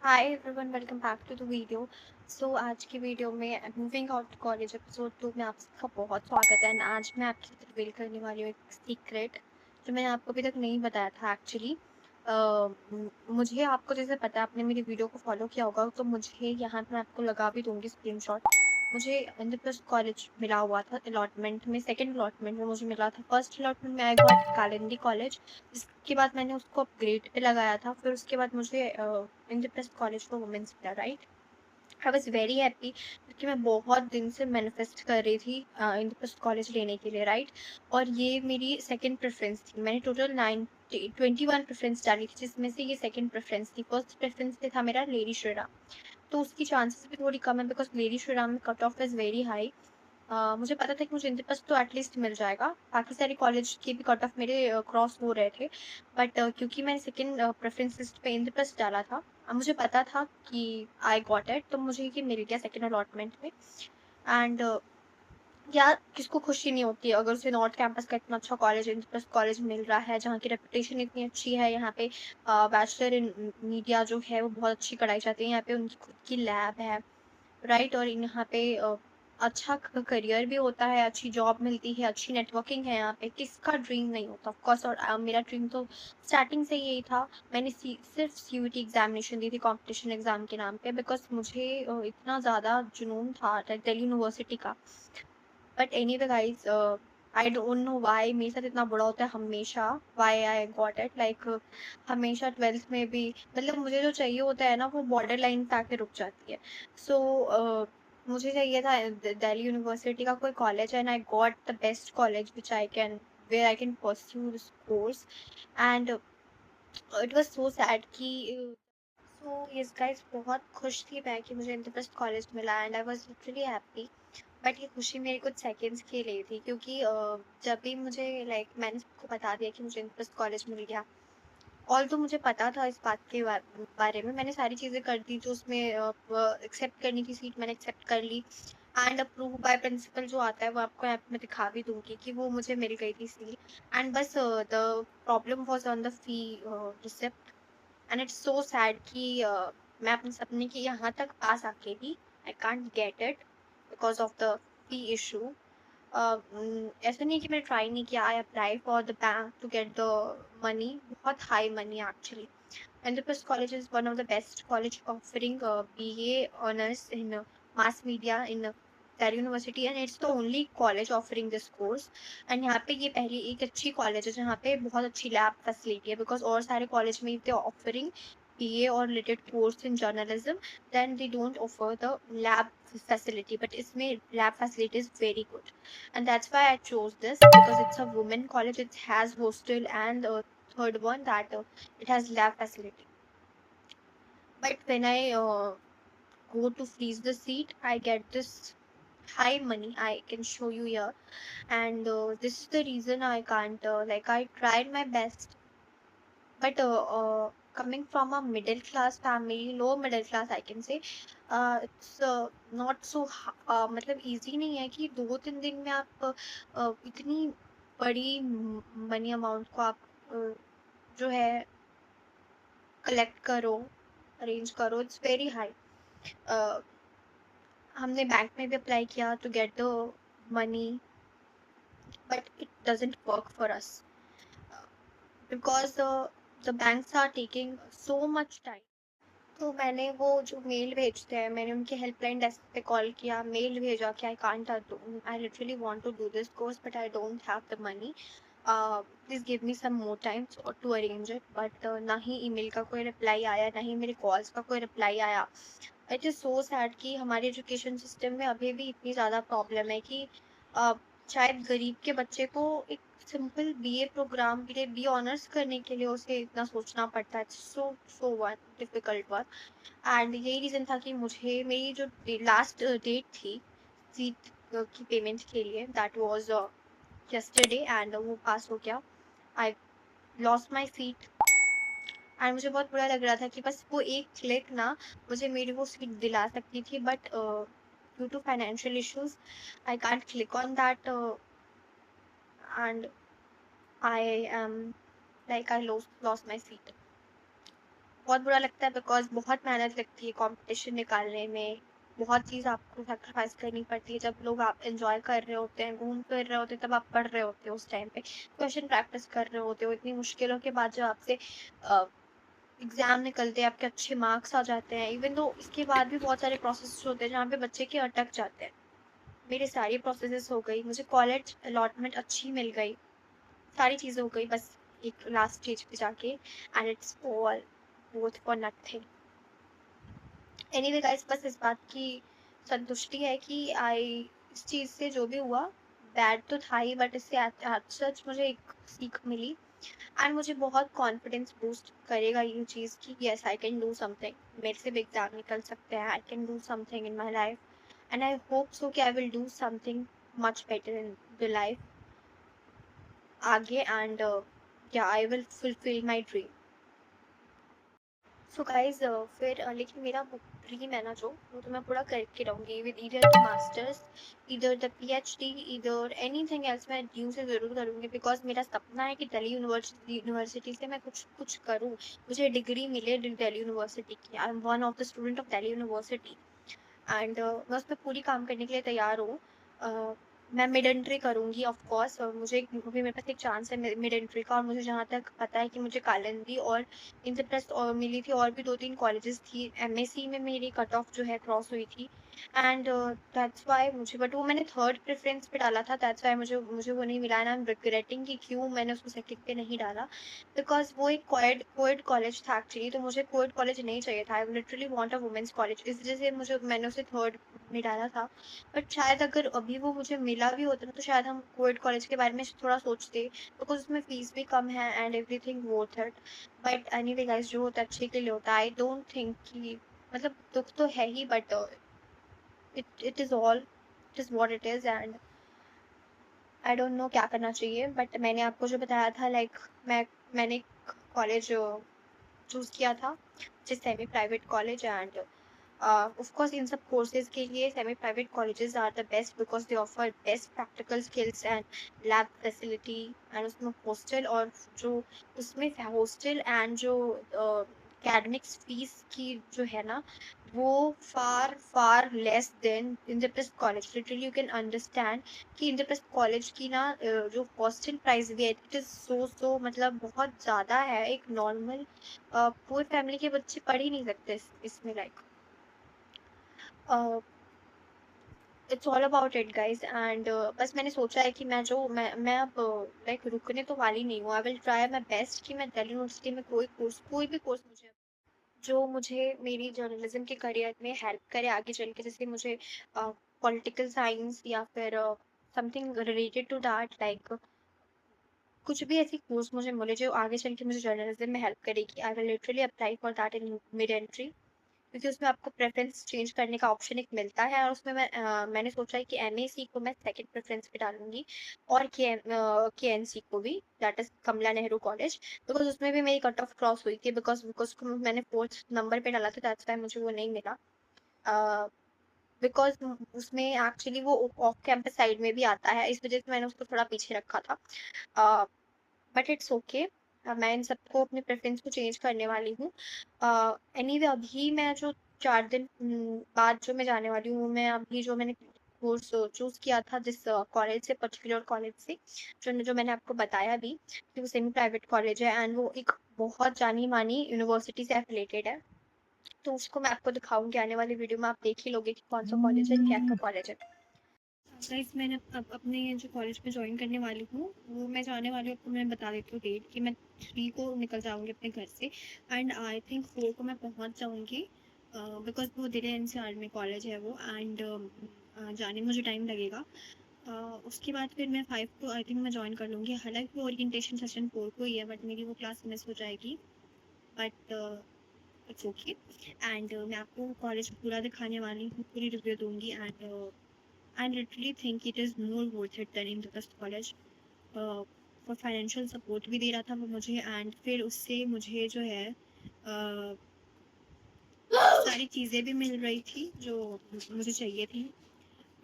Hi everyone, welcome back to the video. आज की video में मूविंग आउट कॉलेज एपिसोड 2 में आप सबका बहुत स्वागत है। एंड आज मैं आपके साथ रिवील करने वाली हूँ एक सीक्रेट जो मैंने आपको अभी तक नहीं बताया था एक्चुअली। मुझे आपको जैसे पता है, आपने मेरी वीडियो को फॉलो किया होगा, तो मुझे यहाँ पे मैं आपको लगा भी दूंगी स्क्रीनशॉट। मुझे इंद्रप्रस्थ कॉलेज मिला हुआ था अलॉटमेंट में, सेकंड अलॉटमेंट में मुझे मिला था। फर्स्ट अलॉटमेंट में आई गॉट कालिंदी कॉलेज। इसके बाद मैंने उसको अपग्रेड पे लगाया था। फिर उसके बाद मुझे इंद्रप्रस्थ कॉलेज फॉर वुमेन्स मिला, right. I was very happy क्योंकि मैं बहुत दिन से मैनिफेस्ट कर रही थी इंद्रप्रस्थ कॉलेज लेने के लिए, राइट। और ये मेरी सेकंड प्रेफरेंस थी। मैंने टोटल 21 प्रेफरेंस डाली थी, जिसमें से ये सेकंड प्रेफरेंस थी। फर्स्ट प्रेफरेंस पे था मेरा लेडी श्रीराम, तो उसकी चांसेस भी थोड़ी कम है बिकॉज लेडी श्रीराम में cut off is very high. मुझे पता था कि मुझे इनके पास तो एटलीस्ट मिल जाएगा। बाकी सारे कॉलेज के भी कट ऑफ मेरे क्रॉस हो रहे थे, बट क्योंकि मैंने सेकंड प्रेफरेंस लिस्ट पे इंद्र प्लस डाला था, मुझे पता था कि आई गॉट इट, तो मुझे ये मिल गया सेकंड अलॉटमेंट में। एंड यार, किसको खुशी नहीं होती अगर उसे नॉर्थ कैंपस का इतना अच्छा कॉलेज इंद्र प्लस कॉलेज मिल रहा है, जहाँ की रेपुटेशन इतनी अच्छी है। यहाँ पे बैचलर इन मीडिया जो है वो बहुत अच्छी कराई जाती है। यहाँ पे उनकी खुद की लैब है, राइट। और यहाँ पे अच्छा करियर भी होता है, अच्छी जॉब मिलती है, अच्छी नेटवर्किंग है यहाँ पे। किसका ड्रीम नहीं होता ऑफ कोर्स। और मेरा ड्रीम तो स्टार्टिंग से यही था। मैंने सिर्फ सीयूटी एग्जामिनेशन दी थी कंपटीशन एग्जाम के नाम पे, बिकॉज मुझे इतना ज़्यादा जुनून था दिल्ली यूनिवर्सिटी का। But anyway guys, I don't know why मेरे साथ इतना बुरा होता है हमेशा। Why I got it like, हमेशा ट्वेल्थ में भी, मतलब मुझे जो चाहिए होता है ना, वो बॉर्डर लाइन पे आके रुक जाती है। सो मुझे चाहिए था दिल्ली यूनिवर्सिटी का कोई college, and I got the best college which I can, where I can pursue this course. And it was so sad कि यस गाइस, बहुत खुश थी मैं कि मुझे इंद्रप्रस्थ कॉलेज मिला, and I was literally happy. But ये खुशी मेरी कुछ सेकंड्स के लिए थी, क्योंकि जब भी मुझे मैंने सबको बता दिया कि मुझे इंद्रप्रस्थ कॉलेज मिल गया। ऑल तो मुझे पता था इस बात के बारे में, मैंने सारी चीज़ें कर दी जो उसमें एक्सेप्ट करनी थी, सीट मैंने एक्सेप्ट कर ली। एंड अप्रूव बाय प्रिंसिपल जो आता है, वो आपको यहाँ पे मैं दिखा भी दूंगी कि वो मुझे मिल गई थी सीट। एंड बस the problem was on the fee receipt. And it's so sad कि मैं अपने सपने की यहाँ तक पास आके भी I can't get it because of the fee issue. ऐसा नहीं है कि मैंने ट्राई नहीं किया। I apply for the bank to get the money, बहुत high money actually. Andhra College is one of the best college offering BA honors in mass media in Delhi University, and it's the only college offering this course. And यहाँ पे ये पहली एक अच्छी college है जहाँ पे बहुत अच्छी लैब फैसिलिटी है, बिकॉज और सारे कॉलेज में they offering BA or related course in journalism, then they don't offer the lab facility, but इसमें lab facility is very good. And that's why I chose this, because it's a women college. It has hostel, and third one that it has lab facility. But when I go to freeze the seat, I get this high money. I can show you here, and this is the reason I can't. I tried my best, but coming from a middle class family, low middle class, I can say, it's not so मतलब easy नहीं है कि 2-3 दिन में आप इतनी बड़ी money amount को आप जो है कलेक्ट करो, अरेंज करो। It's very high. हमने बैंक में भी अप्लाई किया to get the money, but it doesn't work for us because the banks are taking so much time. तो मैंने वो जो मेल भेजते हैं, मैंने उनके हेल्पलाइन डेस्क पे कॉल किया, मेल भेजा कि I can't, I literally want to do this course but I don't have the money, please give me some more time to arrange it. But ना ही ईमेल का कोई रिप्लाई आया, ना ही मेरे कॉल्स का कोई रिप्लाई आया। इट इज़ सो सैड कि हमारे एजुकेशन सिस्टम में अभी भी इतनी ज़्यादा प्रॉब्लम है कि अ, शायद गरीब के बच्चे को एक सिंपल बीए प्रोग्राम के लिए, बी ऑनर्स करने के लिए उसे इतना सोचना पड़ता है। So so one difficult one. And यही रीज़न था कि मुझे मेरी जो लास्ट डेट थी सीट की पेमेंट के लिए, दैट वाज यस्टरडे, एंड वो पास हो गया। आई लॉस्ट माई सीट, एंड मुझे बहुत बुरा लग रहा था कि बस वो एक क्लिक ना मुझे मेरी वो सीट दिला सकती थी। But due to financial issues I can't click on that, and I am like I lost my seat. बहुत बुरा लगता है बिकॉज़ बहुत मेहनत लगती है कॉम्पिटिशन निकालने में, बहुत चीज़ आपको सैक्रिफाइस करनी पड़ती है। जब लोग आप एन्जॉय कर रहे होते हैं, घूम फिर रहे होते हैं, तब आप पढ़ रहे होते हो उस टाइम पे, क्वेश्चन प्रैक्टिस कर रहे होते हो, इतनी मुश्किलों के बाद जब आपसे एग्ज़ाम निकलते हैं, आपके अच्छे मार्क्स आ जाते हैं, इवन दो इसके बाद भी बहुत सारे प्रोसेसेस होते हैं जहाँ पे बच्चे के अटक जाते हैं। मेरी सारी प्रोसेसेस हो गई, मुझे कॉलेज अलॉटमेंट अच्छी मिल गई, सारी चीज़ें हो गई, बस एक लास्ट स्टेज पे जाके and it's all both for nothing. Anyway guys, बस इस बात की संतुष्टि है कि इस चीज़ से जो भी हुआ बैड तो था ही, बट इससे एज सच मुझे एक सीख मिली एंड मुझे बहुत कॉन्फिडेंस बूस्ट करेगा ये चीज़ कि yes I can do something. मेरे से भी एग्जाम निकल सकते हैं, I can do something in my life and I hope so कि I will do something much better in the life आगे एंड या I will fulfil my dream. So guys फिर लेकिन मेरा ड्रीम है ना जो वो तो मैं पूरा करके रहूँगी with either the masters, either the PhD, either anything else. मैं ड्यू से ज़रूर करूँगी बिकॉज मेरा सपना है कि दिल्ली यूनिवर्सिटी से मैं कुछ कुछ करूँ, मुझे डिग्री मिले दिल्ली यूनिवर्सिटी की। I am one of the student of Delhi university and मैं उस पर पूरी काम करने के लिए तैयार हूँ। मैं मिड एंट्री करूँगी ऑफ कोर्स, मुझे अभी मेरे पास एक चांस है मिड एंट्री का, और मुझे जहाँ तक पता है कि मुझे कालिंदी और इंद्रप्रस्थ और मिली थी, और भी 2-3 कॉलेजेस थी। एमएससी में मेरी कट ऑफ जो है क्रॉस हुई थी एंड दैट्स व्हाई मुझे, बट वो मैंने थर्ड प्रेफरेंस पे डाला था, दैट्स व्हाई मुझे मुझे वो नहीं मिला एंड आई एम रिग्रेटिंग कि क्यों मैंने उसको सेकंड पे नहीं डाला बिकॉज वो एक कोएड कॉलेज था एक्चुअली, तो मुझे कोएड कॉलेज नहीं चाहिए था। I literally want a women's college, इस वजह से मुझे मैंने उसे थर्ड में डाला था। बट शायद अगर अभी वो मुझे मिला भी होता ना तो शायद हम कोएड कॉलेज के बारे में थोड़ा सोचते बिकॉज उसमें फीस भी कम है and everything worth it. But anyway guys, जो होता है अच्छे के लिए होता है। आई डोंट थिंक कि मतलब दुख तो है ही, but it is all, it is what it is and I don't know क्या करना चाहिए। बट मैंने आपको जो बताया था लाइक मैंने कॉलेज चूज़ किया था, जिस semi private college and of course इन सब कोर्सेज के लिए semi private colleges are the best because they offer best practical skills and lab facility and उसमें हॉस्टल, और जो उसमें हॉस्टल एंड जो एकेडमिक्स फीस की जो है ना वो far far less than Indraprastha college. Literally you can understand कि इंद्रप्रस्थ कॉलेज की ना जो हॉस्टल प्राइस भी है इट इज सो मतलब बहुत ज़्यादा है। एक नॉर्मल पुअर फैमिली के बच्चे पढ़ ही नहीं सकते इसमें like it's all about it guys and बस मैंने सोचा है कि मैं अब लाइक रुकने तो वाली नहीं हूँ। I will try my best कि मैं दिल्ली यूनिवर्सिटी में कोई भी कोर्स मुझे जो मुझे मेरी जर्नलिज्म के करियर में हेल्प करे आगे चल के, जैसे मुझे पॉलिटिकल साइंस या फिर something related to that like कुछ भी ऐसी कोर्स मुझे मिले जो आगे चल के मुझे जर्नलिज्म में हेल्प करेगी। I will literally apply for that in mid entry क्योंकि उसमें आपको प्रेफरेंस चेंज करने का ऑप्शन एक मिलता है, और उसमें मैंने सोचा है कि एमएसी को मैं सेकंड प्रेफरेंस पे डालूंगी और केएनसी को भी, that is Kamla Nehru college, because उसमें भी मेरी कट ऑफ क्रॉस हुई थी बिकॉज बिकॉज मैंने फोर्थ नंबर पे डाला था, दैट्स व्हाई मुझे वो नहीं मिला बिकॉज उसमें एक्चुअली वो ऑफ कैंपस साइड में भी आता है, इस वजह से मैंने उसको थोड़ा पीछे रखा था। बट इट्स ओके, मैं इन सबको अपने प्रेफरेंस को चेंज करने वाली हूँ। एनीवे अभी मैं जो 4 दिन बाद जो मैं जाने वाली हूँ, मैं अभी जो मैंने कोर्स चूज किया था जिस कॉलेज से, पर्टिकुलर कॉलेज से जो मैंने आपको बताया भी कि वो सेमी प्राइवेट कॉलेज है एंड वो एक बहुत जानी मानी यूनिवर्सिटी से एफिलेटेड है, तो उसको मैं आपको दिखाऊंगी आने वाली वीडियो में। आप देख ही लोगे कि कौन सा कॉलेज है, क्या क्या कॉलेज है। गाइस, मैंने अपने जो कॉलेज में ज्वाइन करने वाली हूँ वो मैं जाने वाली हूँ, आपको मैं बता देती हूँ डेट कि मैं 3 को निकल जाऊँगी अपने घर से एंड आई थिंक 4 को मैं पहुँच जाऊँगी बिकॉज वो दिल्ली एनसीआर में कॉलेज है वो एंड जाने में मुझे टाइम लगेगा। उसके बाद फिर मैं 5 को आई थिंक मैं ज्वाइन कर लूँगी। हालांकि वो ओरिएंटेशन सेशन 4 को ही है बट मेरी वो क्लास मिस हो जाएगी, बट इट्स ओके एंड मैं आपको कॉलेज पूरा दिखाने वाली हूँ, पूरी रिव्यू दूँगी and I literally think it is more worth it than in the first college. For financial support भी दे रहा था वो मुझे एंड फिर उससे मुझे जो है सारी चीज़ें भी मिल रही थी जो मुझे चाहिए थी।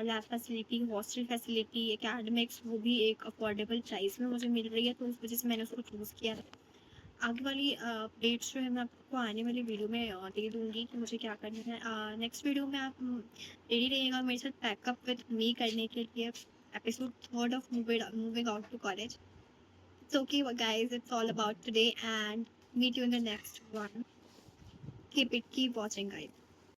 Lab facility, hostel facility, academics, वो भी एक अफोर्डेबल प्राइस में मुझे मिल रही है, तो उस वजह से मैंने उसको चूज़ किया। आगे वाली अपडेट्स जो है मैं आपको आने वाली वीडियो में दे दूँगी कि मुझे क्या करना है। नेक्स्ट वीडियो में आप रेडी रहिएगा मेरे साथ पैकअप विद मी करने के लिए episode 3 of moving out to college. It's okay, guys. It's all about today, and meet you in the next one. Keep watching, guys.